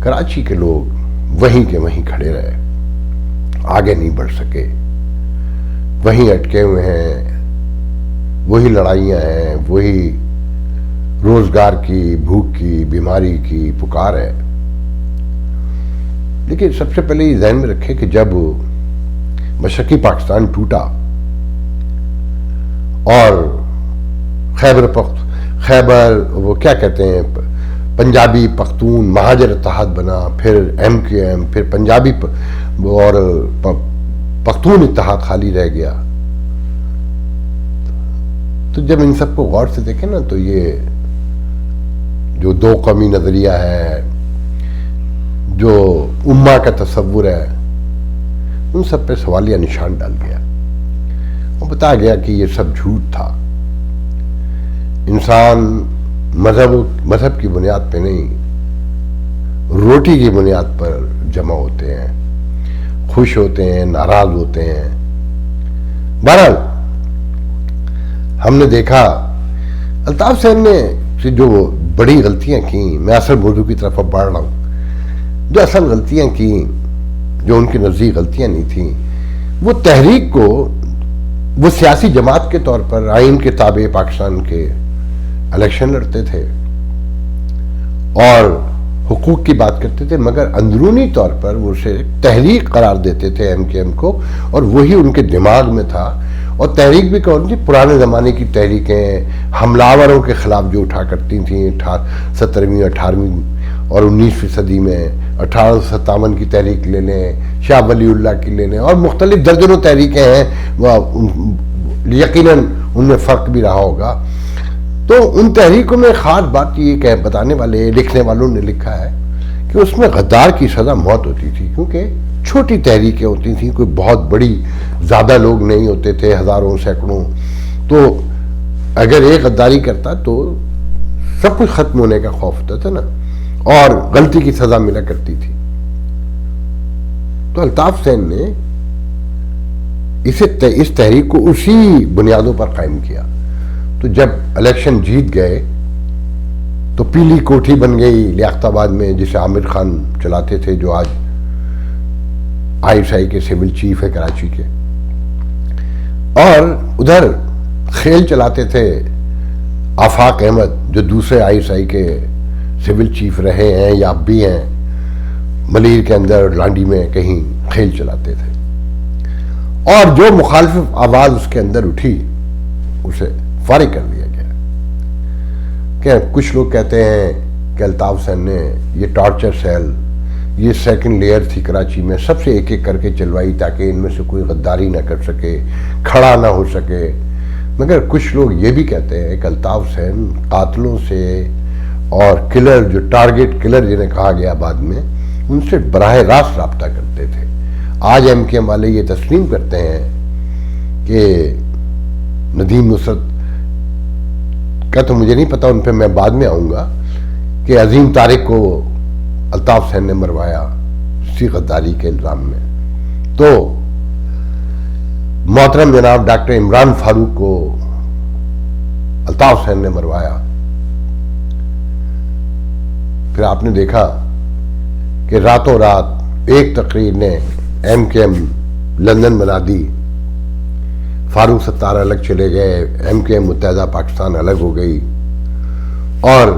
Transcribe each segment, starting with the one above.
کراچی کے لوگ وہیں کے وہیں کھڑے رہے، آگے نہیں بڑھ سکے، وہیں اٹکے ہوئے ہیں، وہی لڑائیاں ہیں، وہی روزگار کی، بھوک کی، بیماری کی پکار ہے۔ لیکن سب سے پہلے یہ ذہن میں رکھیں کہ جب مشرقی پاکستان ٹوٹا اور خیبر وہ کیا کہتے ہیں پنجابی پختون مہاجر اتحاد بنا، پھر MQM، پھر پنجابی اور پختون اتحاد خالی رہ گیا، تو جب ان سب کو غور سے دیکھیں نا تو یہ جو دو قومی نظریہ ہے، جو امہ کا تصور ہے، ان سب پہ سوالیہ نشان ڈال گیا اور بتا گیا کہ یہ سب جھوٹ تھا۔ انسان مذہب کی بنیاد پہ نہیں، روٹی کی بنیاد پر جمع ہوتے ہیں، خوش ہوتے ہیں، ناراض ہوتے ہیں۔ بہرحال ہم نے دیکھا الطاف سین نے جو بڑی غلطیاں کی، میں اصل موضوع کی طرف اب بڑھ رہا ہوں، جو اصل غلطیاں کی، جو ان کے نزدیک غلطیاں نہیں تھیں، وہ تحریک کو وہ سیاسی جماعت کے طور پر آئین کے تابع پاکستان کے الیکشن لڑتے تھے اور حقوق کی بات کرتے تھے، مگر اندرونی طور پر وہ اسے تحریک قرار دیتے تھے MQM کو، اور وہی ان کے دماغ میں تھا۔ اور تحریک بھی کون تھی؟ پرانے زمانے کی تحریکیں، حملہ کے خلاف جو اٹھا کرتی تھیں 17ویں 18ویں اور 19ویں صدی میں، 1857 کی تحریک لے لیں، شاہ ولی اللہ کی لے لیں، اور مختلف درجنوں تحریکیں ہیں، وہ یقیناً ان میں فرق بھی رہا ہوگا۔ تو ان تحریکوں میں خاص بات یہ کہ بتانے والے لکھنے والوں نے لکھا ہے کہ اس میں غدار کی سزا موت ہوتی تھی، کیونکہ چھوٹی تحریکیں ہوتی تھیں، کوئی بہت بڑی زیادہ لوگ نہیں ہوتے تھے، ہزاروں سینکڑوں، تو اگر ایک غداری کرتا تو سب کچھ ختم ہونے کا خوف ہوتا تھا نا، اور غلطی کی سزا ملا کرتی تھی۔ تو الطاف سین نے اس تحریک کو اسی بنیادوں پر قائم کیا۔ تو جب الیکشن جیت گئے تو پیلی کوٹھی بن گئی لیاقت آباد میں، جسے عامر خان چلاتے تھے، جو آج ISI کے سول چیف ہے کراچی کے، اور ادھر کھیل چلاتے تھے آفاق احمد، جو دوسرے ISI کے سول چیف رہے ہیں یا اب بھی ہیں، ملیر کے اندر لانڈی میں کہیں کھیل چلاتے تھے۔ اور جو مخالف آواز اس کے اندر اٹھی اسے فارغ کر دیا گیا۔ کہ کچھ لوگ کہتے ہیں کہ الطاف سین نے یہ ٹارچر سیل، یہ سیکنڈ لیئر تھی کراچی میں، سب سے ایک ایک کر کے چلوائی تاکہ ان میں سے کوئی غداری نہ کر سکے، کھڑا نہ ہو سکے۔ مگر کچھ لوگ یہ بھی کہتے ہیں کہ الطاف سین قاتلوں سے اور کلر، جو ٹارگٹ کلر جنہیں کہا گیا بعد میں، ان سے براہ راست رابطہ کرتے تھے۔ آج MQM والے یہ تسلیم کرتے ہیں کہ ندیم نصرت کا تو مجھے نہیں پتا، ان پہ میں بعد میں آؤں گا، کہ عظیم طارق کو الطاف سین نے مروایا اسی غداری کے الزام میں۔ تو محترم جناب ڈاکٹر عمران فاروق کو الطاف سین نے مروایا۔ پھر آپ نے دیکھا کہ راتوں رات ایک تقریر نے MQM لندن بنا دی، فاروق ستار الگ چلے گئے، MQM متحدہ پاکستان الگ ہو گئی، اور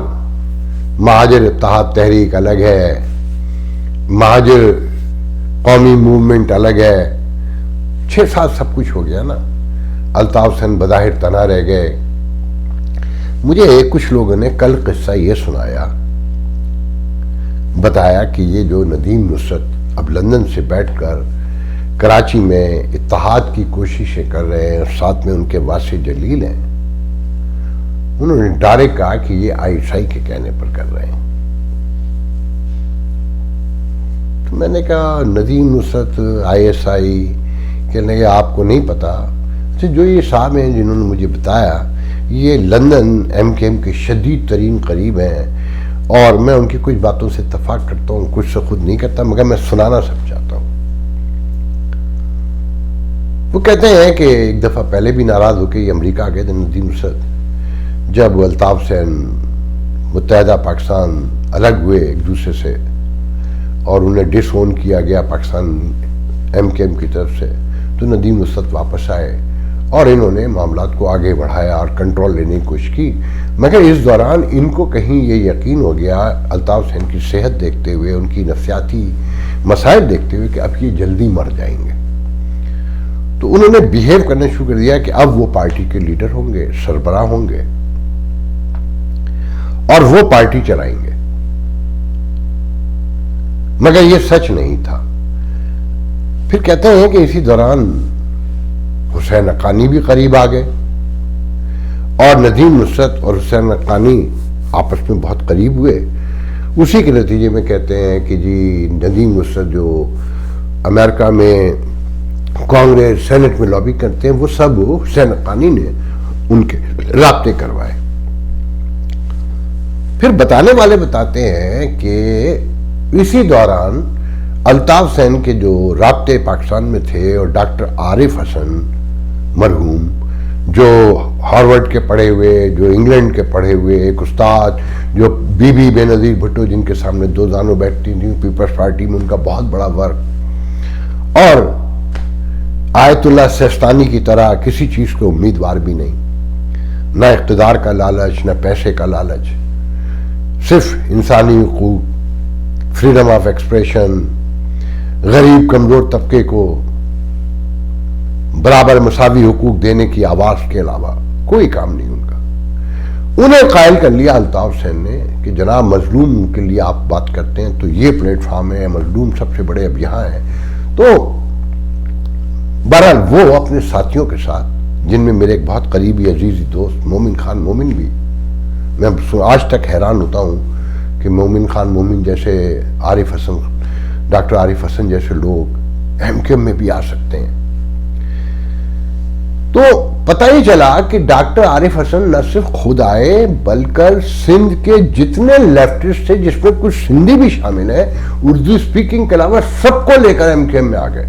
مہاجر اتحاد تحریک الگ ہے، مہاجر قومی موومنٹ الگ ہے، 6-7 سب کچھ ہو گیا نا۔ الطاف سین بظاہر تنہا رہ گئے۔ مجھے کچھ لوگوں نے کل قصہ یہ سنایا، بتایا کہ یہ جو ندیم نصرت اب لندن سے بیٹھ کر کراچی میں اتحاد کی کوششیں کر رہے ہیں، اور ساتھ میں ان کے واسع جلیل ہیں، انہوں نے ڈائریکٹ کہا کہ یہ ISI کے کہنے پر کر رہے ہیں۔ تو میں نے کہا ندیم نصرت ISI کہنے لگے آپ کو نہیں پتا۔ جو یہ صاحب ہیں جنہوں نے مجھے بتایا، یہ لندن MQM کے شدید ترین قریب ہیں، اور میں ان کی کچھ باتوں سے اتفاق کرتا ہوں، کچھ سے خود نہیں کرتا، مگر میں سنانا سب چاہتا ہوں۔ وہ کہتے ہیں کہ ایک دفعہ پہلے بھی ناراض ہو کے یہ امریکہ گئے تھے ندیم نصرت، جب الطاف سین متحدہ پاکستان الگ ہوئے ایک دوسرے سے، اور انہیں ڈس اون کیا گیا پاکستان ایم کے ایم کی طرف سے، تو ندیم نصرت واپس آئے اور انہوں نے معاملات کو آگے بڑھایا اور کنٹرول لینے کی کوشش کی، مگر اس دوران ان کو کہیں یہ یقین ہو گیا الطاف حسین کی صحت دیکھتے ہوئے، ان کی نفسیاتی مسائل دیکھتے ہوئے کہ اب یہ جلدی مر جائیں گے، تو انہوں نے بیہیو کرنا شروع کر دیا کہ اب وہ پارٹی کے لیڈر ہوں گے، سربراہ ہوں گے اور وہ پارٹی چلائیں گے، مگر یہ سچ نہیں تھا۔ پھر کہتے ہیں کہ اسی دوران حسین حقانی بھی قریب آ گئے اور ندیم نصرت اور حسین حقانی آپس میں بہت قریب ہوئے۔ اسی کے نتیجے میں کہتے ہیں کہ جی ندیم نصرت جو امریکہ میں کانگریس سینٹ میں لابی کرتے ہیں، وہ سب حسین حقانی نے ان کے رابطے کروائے۔ پھر بتانے والے بتاتے ہیں کہ اسی دوران الطاف حسین کے جو رابطے پاکستان میں تھے اور ڈاکٹر عارف حسن مرحوم، جو ہارورڈ کے پڑھے ہوئے، جو انگلینڈ کے پڑھے ہوئے ایک استاد، جو بی بی بے نظیر بھٹو جن کے سامنے دو زانوں بیٹھتی تھیں پیپلز پارٹی میں، ان کا بہت بڑا ورک، اور آیت اللہ سیستانی کی طرح کسی چیز کو امیدوار بھی نہیں، نہ اقتدار کا لالچ، نہ پیسے کا لالچ، صرف انسانی حقوق، فریڈم آف ایکسپریشن، غریب کمزور طبقے کو برابر مساوی حقوق دینے کی آواز کے علاوہ کوئی کام نہیں ان کا۔ انہیں قائل کر لیا الطاف حسین نے کہ جناب مظلوم کے لیے آپ بات کرتے ہیں تو یہ پلیٹ فارم ہے، مظلوم سب سے بڑے اب یہاں ہیں۔ تو بہرحال وہ اپنے ساتھیوں کے ساتھ، جن میں میرے ایک بہت قریبی عزیزی دوست مومن خان مومن بھی، میں آج تک حیران ہوتا ہوں کہ مومن خان مومن جیسے، عارف حسن، ڈاکٹر عارف حسن جیسے لوگ ایم کیو ایم میں بھی آ سکتے ہیں۔ تو پتہ ہی چلا کہ ڈاکٹر عارف حسن نہ صرف خود آئے بلکہ سندھ کے جتنے لیفٹسٹ تھے، جس میں کچھ سندھی بھی شامل ہے، اردو اسپیکنگ کے علاوہ سب کو لے کر ایم کیو ایم میں آ گئے،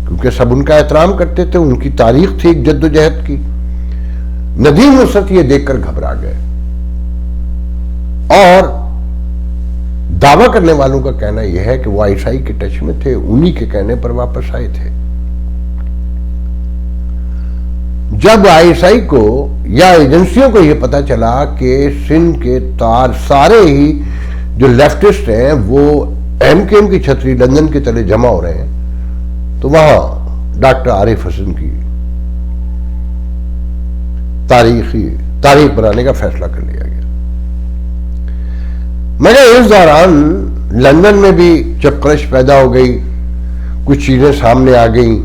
کیونکہ سب ان کا احترام کرتے تھے، ان کی تاریخ تھی ایک جد و جہد کی۔ ندیم نصرت یہ دیکھ کر گھبرا گئے اور دعویٰ کرنے والوں کا کہنا یہ ہے کہ وہ آئی ایس آئی کے ٹچ میں تھے، انہی کے کہنے پر واپس آئے تھے۔ جب آئی ایس آئی کو یا ایجنسیوں کو یہ پتا چلا کہ سندھ کے تار سارے ہی جو لیفٹسٹ ہیں وہ ایم کیو ایم کی چھتری لندن کے تلے جمع ہو رہے ہیں، تو وہاں ڈاکٹر عارف حسن کی تاریخ بنانے کا فیصلہ کر لیا گیا۔ مگر اس دوران لندن میں بھی چپکرش پیدا ہو گئی، کچھ چیزیں سامنے آ گئیں،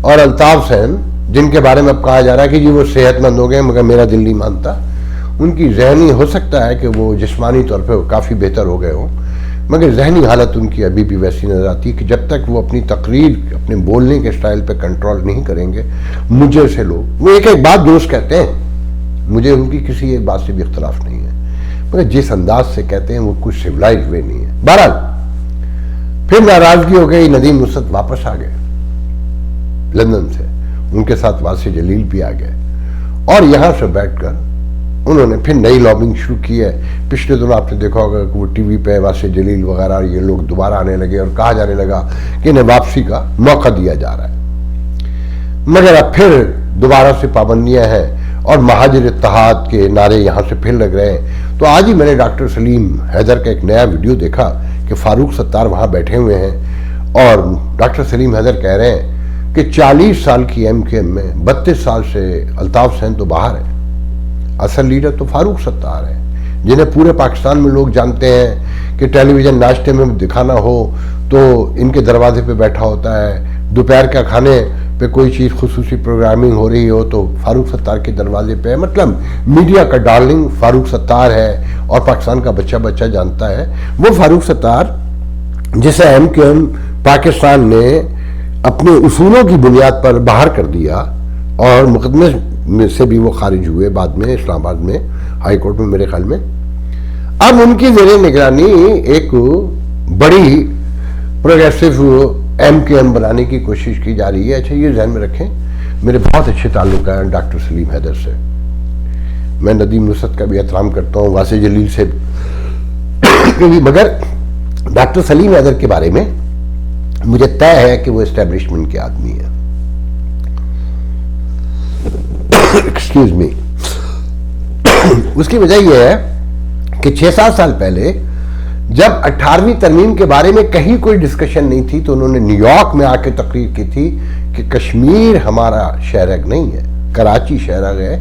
اور الطاف حسین جن کے بارے میں اب کہا جا رہا ہے کہ جی وہ صحت مند ہو گئے، مگر میرا دل نہیں مانتا، ان کی ذہنی، ہو سکتا ہے کہ وہ جسمانی طور پہ کافی بہتر ہو گئے ہوں، مگر ذہنی حالت ان کی ابھی بھی ویسی نظر آتی ہے کہ جب تک وہ اپنی تقریر، اپنے بولنے کے سٹائل پہ کنٹرول نہیں کریں گے، مجھے سے لوگ وہ ایک بات درست کہتے ہیں، مجھے ان کی کسی ایک بات سے بھی اختلاف نہیں ہے، مگر جس انداز سے کہتے ہیں وہ کچھ سیولائز وے نہیں ہے۔ بہرحال پھر ناراضگی ہو گئی، ندیم نصرت واپس آ گئے لندن سے، ان کے ساتھ واسع جلیل بھی آ گئے، اور یہاں سے بیٹھ کر انہوں نے پھر نئی لابنگ شروع کی ہے۔ پچھلے دنوں آپ نے دیکھا ہوگا کہ وہ ٹی وی پہ واسع جلیل وغیرہ یہ لوگ دوبارہ آنے لگے اور کہا جانے لگا کہ انہیں واپسی کا موقع دیا جا رہا ہے، مگر اب پھر دوبارہ سے پابندیاں ہیں اور مہاجر اتحاد کے نعرے یہاں سے پھر لگ رہے ہیں۔ تو آج ہی میں نے ڈاکٹر سلیم حیدر کا ایک نیا ویڈیو دیکھا کہ فاروق ستار وہاں بیٹھے ہوئے ہیں اور ڈاکٹر سلیم حیدر کہہ رہے ہیں کہ 40 سال کی ایم کے ایم میں 32 سال سے الطاف حسین تو باہر ہے، اصل لیڈر تو فاروق ستار ہے، جنہیں پورے پاکستان میں لوگ جانتے ہیں کہ ٹیلی ویژن ناشتے میں دکھانا ہو تو ان کے دروازے پہ بیٹھا ہوتا ہے، دوپہر کا کھانے پہ کوئی چیز خصوصی پروگرامنگ ہو رہی ہو تو فاروق ستار کے دروازے پہ ہے۔ مطلب میڈیا کا ڈارلنگ فاروق ستار ہے اور پاکستان کا بچہ جانتا ہے۔ وہ فاروق ستار جسے ایم کیو ایم پاکستان نے اپنے اصولوں کی بنیاد پر باہر کر دیا اور مقدمے میں سے بھی وہ خارج ہوئے بعد میں اسلام آباد میں ہائی کورٹ میں میرے خیال میں، اب ان کی زیر نگرانی ایک بڑی پروگریسو ایم کے ایم بنانے کی کوشش کی جا رہی ہے۔ اچھا یہ ذہن میں رکھیں، میرے بہت اچھے تعلق ہیں ڈاکٹر سلیم حیدر سے، میں ندیم نصرت کا بھی احترام کرتا ہوں، واسع جلیل سے بھی، مگر ڈاکٹر سلیم حیدر کے بارے میں مجھے طے ہے کہ وہ اسٹیبلشمنٹ کے آدمی ہیں. Excuse me. اس کی وجہ یہ ہے کہ 6-7 سال پہلے جب 18ویں ترمیم کے بارے میں کہیں کوئی ڈسکشن نہیں تھی تو انہوں نے نیو یارک میں آ کے تقریر کی تھی کہ کشمیر ہمارا شہرگ نہیں ہے، کراچی شہرگ ہے،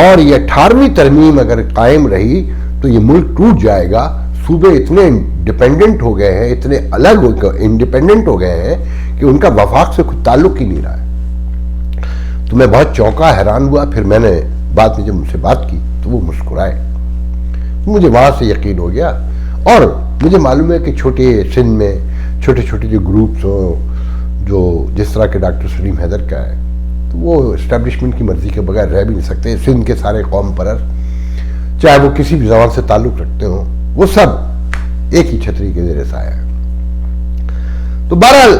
اور یہ 18ویں ترمیم اگر قائم رہی تو یہ ملک ٹوٹ جائے گا. صوبے اتنے ڈیپینڈنٹ ہو گئے ہیں، اتنے الگ انڈیپینڈنٹ ہو گئے ہیں کہ ان کا وفاق سے کوئی تعلق ہی نہیں رہا ہے. تو میں بہت چونکا، حیران ہوا. پھر میں نے بعد میں جب ان سے بات کی تو وہ مسکرائے. مجھے وہاں سے یقین ہو گیا. اور مجھے معلوم ہے کہ چھوٹے سندھ میں چھوٹے چھوٹے جو گروپس ہوں جو جس طرح کے ڈاکٹر سلیم حیدر کا ہے تو وہ اسٹیبلشمنٹ کی مرضی کے بغیر رہ بھی نہیں سکتے. سندھ کے سارے قوم پرست چاہے وہ کسی بھی زبان سے تعلق رکھتے ہوں وہ سب ایک ہی چھتری کے زیر سایہ ہے. تو بہرحال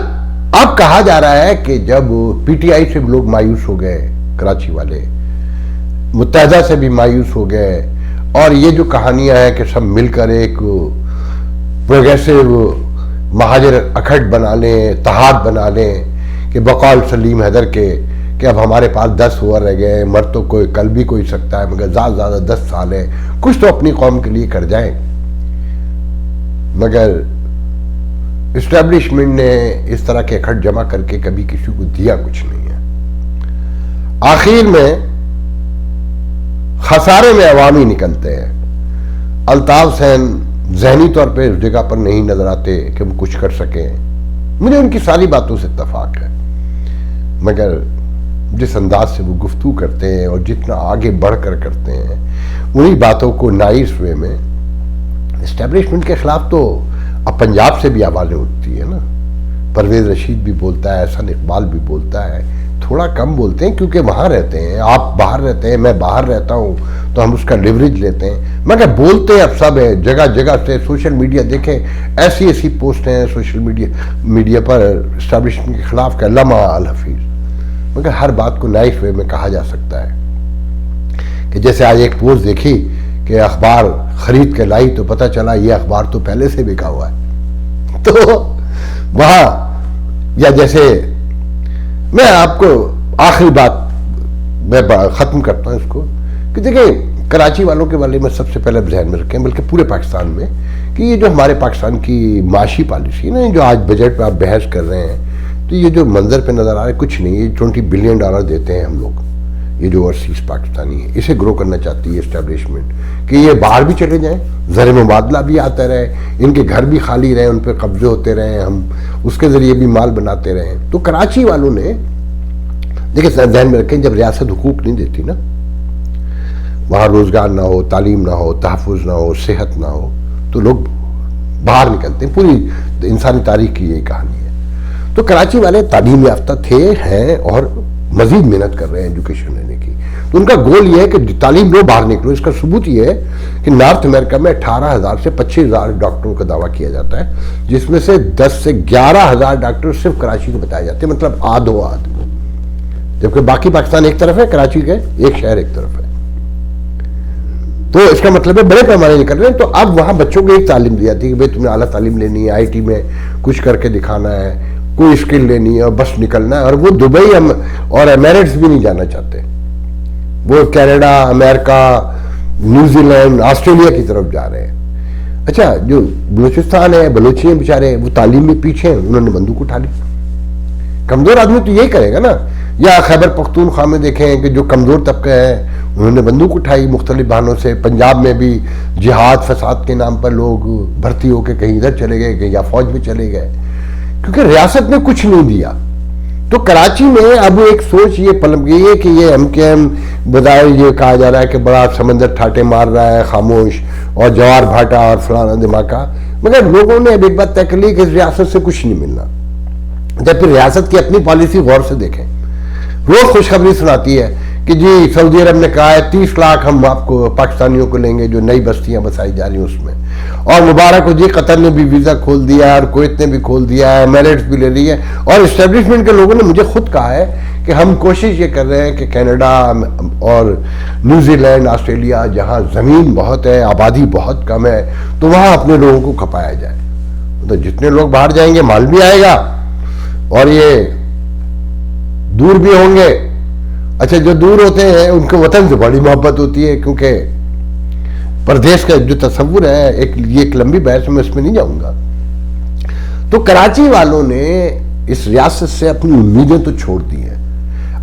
اب کہا جا رہا ہے کہ جب پی ٹی آئی سے لوگ مایوس ہو گئے، کراچی والے متحدہ سے بھی مایوس ہو گئے، اور یہ جو کہانیاں ہیں کہ سب مل کر ایک پروگریسو مہاجر اکھٹ بنا لیں، اتحاد بنا لیں کہ بقول سلیم حیدر کے کہ اب ہمارے پاس 10 اوور رہ گئے، مر تو کوئی کل بھی کوئی سکتا ہے مگر زیادہ زیادہ 10 سال ہے، کچھ تو اپنی قوم کے لیے کر جائیں. مگر اسٹیبلشمنٹ نے اس طرح کے اکھٹ جمع کر کے کبھی کسی کو دیا کچھ نہیں ہے. آخر میں خسارے میں عوامی نکلتے ہیں. الطاف حسین ذہنی طور پہ اس جگہ پر نہیں نظر آتے کہ وہ کچھ کر سکیں. مجھے ان کی ساری باتوں سے اتفاق ہے، مگر جس انداز سے وہ گفتگو کرتے ہیں اور جتنا آگے بڑھ کر کرتے ہیں انہی باتوں کو نائس وے میں اسٹیبلشمنٹ کے خلاف تو اب پنجاب سے بھی آوازیں اٹھتی ہیں نا. پرویز رشید بھی بولتا ہے، احسن اقبال بھی بولتا ہے. تھوڑا کم بولتے ہیں کیونکہ وہاں رہتے ہیں، آپ باہر رہتے ہیں، میں باہر رہتا ہوں تو ہم اس کا لیوریج لیتے ہیں. مگر بولتے اب سب ہے، جگہ جگہ سے. سوشل میڈیا دیکھیں، ایسی ایسی پوسٹیں ہیں سوشل میڈیا پر اسٹیبلشمنٹ کے خلاف کہ علامہ الحفیظ. مگر ہر بات کو نائس وے میں کہا جا سکتا ہے کہ جیسے آج ایک پوسٹ دیکھی کہ اخبار خرید کے لائی تو پتہ چلا یہ اخبار تو پہلے سے بکا ہوا ہے. تو وہاں یا جیسے میں آپ کو آخری بات میں ختم کرتا ہوں اس کو کہ دیکھیں کراچی والوں کے بارے میں سب سے پہلے ذہن میں رکھیں، بلکہ پورے پاکستان میں، کہ یہ جو ہمارے پاکستان کی معاشی پالیسی ہے نا، جو آج بجٹ پہ آپ بحث کر رہے ہیں، تو یہ جو منظر پہ نظر آ رہا ہے کچھ نہیں. یہ $20 بلین دیتے ہیں ہم لوگ، یہ جو اوورسیز پاکستانی ہے. اسے گرو کرنا چاہتی ہے اسٹیبلشمنٹ کہ یہ باہر بھی چلے جائیں، زر مبادلہ بھی آتا رہے، ان کے گھر بھی خالی رہے، ان پہ قبضے ہوتے رہے، ہم اس کے ذریعے بھی مال بناتے رہیں. تو کراچی والوں نے دیکھیں ذہن میں رکھیں، جب ریاست حقوق نہیں دیتی نا، وہاں روزگار نہ ہو، تعلیم نہ ہو، تحفظ نہ ہو، صحت نہ ہو، تو لوگ باہر نکلتے ہیں. پوری انسانی تاریخ کی یہی کہانی ہے. تو کراچی والے تعلیم یافتہ تھے، ہیں، اور مزید محنت کر رہے ہیں ایجوکیشن لینے کی. تو ان کا گول یہ ہے کہ تعلیم لو، باہر نکلو. اس کا ثبوت یہ ہے کہ نارتھ امریکہ میں 18,000 سے 25,000 ڈاکٹروں کا دعویٰ کیا جاتا ہے، جس میں سے 10 سے 11,000 ڈاکٹر صرف کراچی کو بتائے جاتے ہیں، مطلب آدھو آدھ. جبکہ باقی پاکستان ایک طرف ہے، کراچی کے ایک شہر ایک طرف ہے. تو اس کا مطلب ہے بڑے پیمانے نکل رہے ہیں. تو اب وہاں بچوں کو ایک تعلیم دی جاتی ہے کہ بھائی تمہیں اعلیٰ تعلیم لینی ہے، آئی ٹی میں کچھ کر کے دکھانا ہے، کوئی اسکل لینی ہے اور بس نکلنا ہے. اور وہ دبئی اور ایمریٹس بھی نہیں جانا چاہتے، وہ کینیڈا، امریکہ، نیوزی لینڈ، آسٹریلیا کی طرف جا رہے ہیں. اچھا جو بلوچستان ہے، بلوچی ہیں بیچارے، وہ تعلیم میں پیچھے ہیں، انہوں نے بندوق اٹھا لی. کمزور آدمی تو یہی کرے گا نا. یا خیبر پختونخوا میں دیکھیں کہ جو کمزور طبقہ ہے انہوں نے بندوق اٹھائی مختلف بہانوں سے. پنجاب میں بھی جہاد فساد کے نام پر لوگ بھرتی ہو کے کہیں ادھر چلے گئے، کہیں یا فوج میں چلے گئے، کیونکہ ریاست نے کچھ نہیں دیا. تو کراچی میں اب ایک سوچ یہ پلم گئی ہے کہ یہ ایم کے ایم بظاہر یہ کہا جا رہا ہے کہ بڑا سمندر ٹھاٹے مار رہا ہے، خاموش، اور جوار بھاٹا اور فلانا دھماکہ. مگر لوگوں نے اب ایک بات طے کر لی کہ اس ریاست سے کچھ نہیں ملنا. جب پھر ریاست کی اپنی پالیسی غور سے دیکھیں، روز خوشخبری سناتی ہے کہ جی سعودی عرب نے کہا ہے 30 لاکھ ہم آپ کو پاکستانیوں کو لیں گے جو نئی بستیاں بسائی جا رہی ہیں اس میں. اور مبارک ہو جی قطر نے بھی ویزا کھول دیا ہے، اور کویت نے بھی کھول دیا ہے، ایمریٹس بھی لے رہی ہے. اور اسٹیبلشمنٹ کے لوگوں نے مجھے خود کہا ہے کہ ہم کوشش یہ کر رہے ہیں کہ کینیڈا اور نیوزی لینڈ، آسٹریلیا، جہاں زمین بہت ہے، آبادی بہت کم ہے، تو وہاں اپنے لوگوں کو کھپایا جائے. تو جتنے لوگ باہر جائیں گے مال بھی آئے گا اور یہ دور بھی ہوں گے. اچھا جو دور ہوتے ہیں ان کو وطن سے بڑی محبت ہوتی ہے, کیونکہ پردیش کا جو تصور ہے یہ ایک لمبی بحث میں اس میں نہیں جاؤں گا. تو کراچی والوں نے اس ریاست سے اپنی امیدیں تو چھوڑ دی ہیں.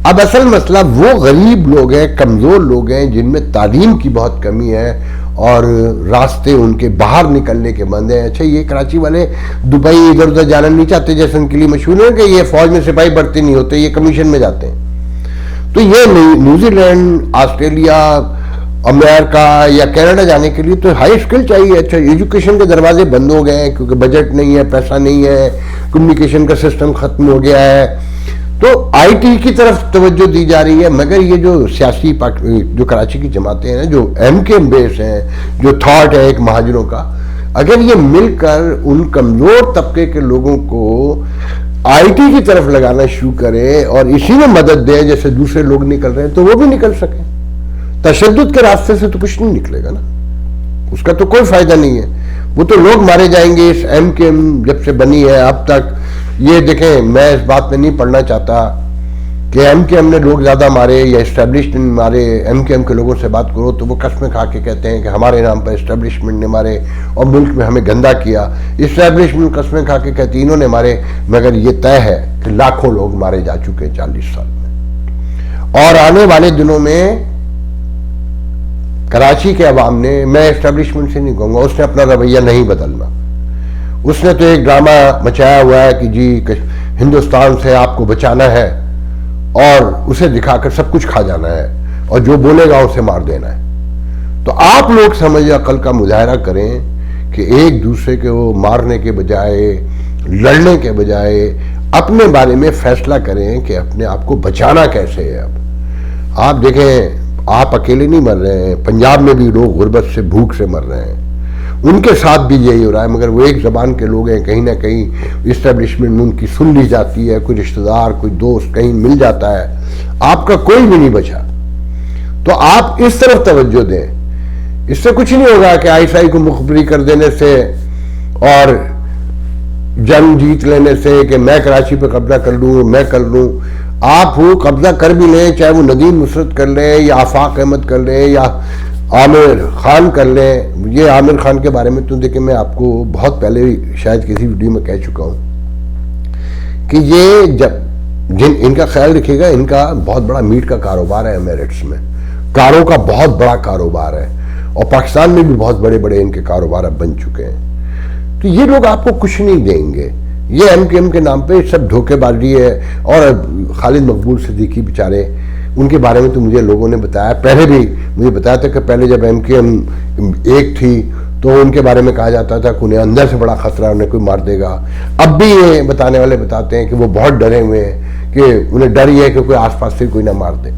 اب اصل مسئلہ وہ غریب لوگ ہیں, کمزور لوگ ہیں جن میں تعلیم کی بہت کمی ہے اور راستے ان کے باہر نکلنے کے بند ہیں. اچھا یہ کراچی والے دبئی ادھر ادھر جانا نہیں چاہتے, جیسے ان کے لیے مشہور ہے کہ یہ فوج میں سپاہی بھرتی نہیں ہوتے, یہ کمیشن میں جاتے ہیں. تو یہ نیوزی لینڈ, آسٹریلیا, امریکہ یا کینیڈا جانے کے لیے تو ہائی اسکل چاہیے. اچھا ایجوکیشن کے دروازے بند ہو گئے ہیں کیونکہ بجٹ نہیں ہے, پیسہ نہیں ہے, کمیونیکیشن کا سسٹم ختم ہو گیا ہے, تو آئی ٹی کی طرف توجہ دی جا رہی ہے. مگر یہ جو سیاسی جو کراچی کی جماعتیں ہیں, جو ایم کے بیس ہیں, جو تھاٹ ہے ایک مہاجروں کا, اگر یہ مل کر ان کمزور طبقے کے لوگوں کو آئی ٹی کی طرف لگانا شروع کرے اور اسی میں مدد دے جیسے دوسرے لوگ نکل رہے ہیں, تو وہ بھی نکل سکیں. تشدد کے راستے سے تو کچھ نہیں نکلے گا نا, اس کا تو کوئی فائدہ نہیں ہے. وہ تو لوگ مارے جائیں گے. اس ایم کے ایم جب سے بنی ہے اب تک, یہ دیکھیں میں اس بات میں نہیں پڑھنا چاہتا کہ ایم کے ایم نے لوگ زیادہ مارے یا اسٹیبلشمنٹ مارے. ایم کے ایم کے لوگوں سے بات کرو تو وہ قسمیں کھا کے کہتے ہیں کہ ہمارے نام پر اسٹیبلشمنٹ نے مارے اور ملک میں ہمیں گندا کیا. اسٹیبلشمنٹ قسمیں کھا کے کہتی انہوں نے مارے, مگر یہ طے ہے کہ لاکھوں لوگ مارے جا چکے 40 سال میں. اور آنے والے دنوں میں کراچی کے عوام نے, میں اسٹیبلشمنٹ سے نہیں کہوں گا, اس نے اپنا رویہ نہیں بدلنا. اس نے تو ایک ڈرامہ مچایا ہوا ہے کہ جی ہندوستان سے آپ کو بچانا ہے اور اسے دکھا کر سب کچھ کھا جانا ہے اور جو بولے گا اسے مار دینا ہے. تو آپ لوگ سمجھ عقل کا مظاہرہ کریں کہ ایک دوسرے کو مارنے کے بجائے, لڑنے کے بجائے اپنے بارے میں فیصلہ کریں کہ اپنے آپ کو بچانا کیسے ہے. اب آپ دیکھیں آپ اکیلے نہیں مر رہے ہیں, پنجاب میں بھی لوگ غربت سے, بھوک سے مر رہے ہیں, ان کے ساتھ بھی یہی ہو رہا ہے. مگر وہ ایک زبان کے لوگ ہیں, کہیں نہ کہیں اسٹیبلشمنٹ میں ان کی سن لی جاتی ہے, کوئی رشتہ دار, کوئی دوست کہیں مل جاتا ہے, آپ کا کوئی بھی نہیں بچا. تو آپ اس طرف توجہ دیں. اس سے کچھ نہیں ہوگا کہ آئی ایس آئی کو مخبری کر دینے سے اور جنگ جیت لینے سے کہ میں کراچی پہ قبضہ کر لوں, میں کر لوں. آپ وہ قبضہ کر بھی لیں, چاہے وہ ندیم نصرت کر لیں یا آفاق احمد کر لیں یا عامر خان کر لیں. یہ عامر خان کے بارے میں تو دیکھیں میں آپ کو بہت پہلے شاید کسی ویڈیو میں کہہ چکا ہوں کہ یہ جب ان کا خیال رکھے گا, ان کا بہت بڑا میٹ کا کاروبار ہے ایمریٹس میں, کاروں کا بہت بڑا کاروبار ہے, اور پاکستان میں بھی بہت بڑے بڑے ان کے کاروبار اب بن چکے ہیں. تو یہ لوگ آپ کو کچھ نہیں دیں گے. یہ ایم کے ایم کے نام پہ سب دھوکے بازی ہے. اور خالد مقبول صدیقی بیچارے, ان کے بارے میں تو مجھے لوگوں نے بتایا, پہلے بھی مجھے بتایا تھا کہ پہلے جب ایم کے ایم ایک تھی تو ان کے بارے میں کہا جاتا تھا کہ انہیں اندر سے بڑا خطرہ ہے, انہیں کوئی مار دے گا. اب بھی یہ بتانے والے بتاتے ہیں کہ وہ بہت ڈرے ہوئے ہیں, کہ انہیں ڈر یہ ہے کہ کوئی آس پاس سے کوئی نہ مار دے.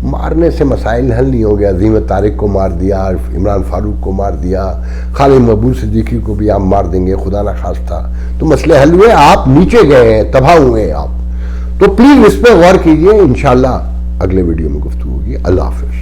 مارنے سے مسائل حل نہیں ہو گیا. عظیم طارق کو مار دیا, عمران فاروق کو مار دیا, خالد مقبول صدیقی کو بھی آپ مار دیں گے خدا نہ خواستہ, تو مسئلے حل ہوئے. آپ نیچے گئے ہیں, تباہ ہوئے ہیں آپ. تو پلیز اس پہ غور کیجئے. انشاءاللہ اگلے ویڈیو میں گفتگو ہوگی. اللہ حافظ.